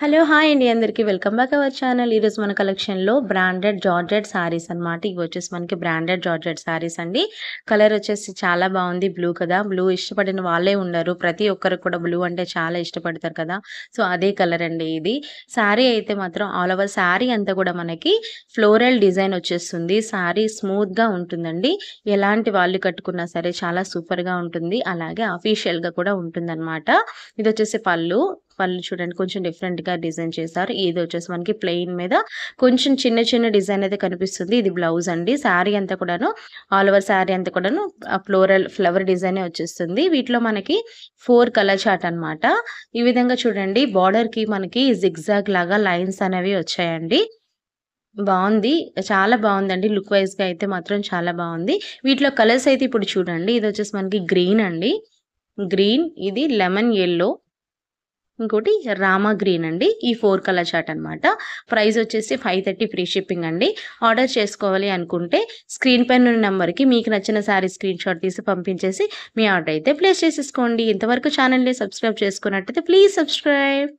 Hello! Hi అండి అందరికి. Welcome back our channel. ఈరోజు మన కలెక్షన్‌లో బ్రాండెడ్ జార్జెట్ శారీస్ అన్నమాట. ఇవి వచ్చేసి మనకి బ్రాండెడ్ జార్జెట్ శారీస్ అండి. కలర్ వచ్చేసి చాలా బావుంది. బ్లూ కదా! బ్లూ ఇష్టపడిన వాళ్ళే ఉండరు. ప్రతి ఒక్కరికి కూడా బ్లూ అంటే చాలా ఇష్టపడతారు కదా! సో, అదే కలర్ అండి ఇది. శారీ అయితే మాత్రం ఆల్ ఓవర్ శారీ అంతా కూడా మనకి ఫ్లోరల్ డిజైన్ వచ్చేస్తుంది. శారీ స్మూత్‌గా ఉంటుందండి. ఎలాంటి వాళ్ళు కట్టుకున్నా సరే చాలా సూపర్‌గా ఉంటుంది. అలాగే అఫీషియల్‌గా కూడా ఉంటుందన్నమాట. ఇదొచ్చేసి పళ్ళు. పళ్ళు చూడండి కొంచెం డిఫరెంట్‌గా డిజైన్ చేశారు. ఇదొచ్చేసి మనకి ప్లెయిన్ మీద కొంచెం చిన్న చిన్న డిజైన్ అయితే కనిపిస్తుంది. ఇది బ్లౌజ్ అండి. శారీ అంతా కూడాను ఆల్ ఓవర్ శారీ అంతా కూడాను ఫ్లోరల్ ఫ్లవర్ డిజైనే వచ్చేస్తుంది. వీటిలో మనకి 4 కలర్ చార్ట్ అన్నమాట. ఈ విధంగా చూడండి బోర్డర్‌కి మనకి జిగ్‌జాగ్ లాగా లైన్స్ అనేవి వచ్చాయండి. బావుంది. చాలా బావుందండి. లుక్ వైస్‌గా అయితే మాత్రం చాలా బావుంది. వీటిలో కలర్స్ అయితే ఇప్పుడు చూడండి. ఇదొచ్చేసి మనకి గ్రీన్ అండి. గ్రీన్, ఇది లెమన్ యెల్లో, ఇంకోటి రామా గ్రీన్ అండి. ఈ 4 కలర్ చార్ట్ అన్నమాట. ప్రైస్ వచ్చేసి 530 ఫ్రీ షిప్పింగ్ అండి. ఆర్డర్ చేసుకోవాలి అనుకుంటే స్క్రీన్ పైన ఉన్న నంబర్‌కి మీకు నచ్చిన శారీ స్క్రీన్‌షాట్ తీసి పంపించేసి మీ ఆర్డర్ అయితే ప్లేస్ చేసేసుకోండి. ఇంతవరకు ఛానెల్‌ని సబ్స్క్రైబ్ చేసుకున్నట్టయితే ప్లీజ్ సబ్స్క్రైబ్.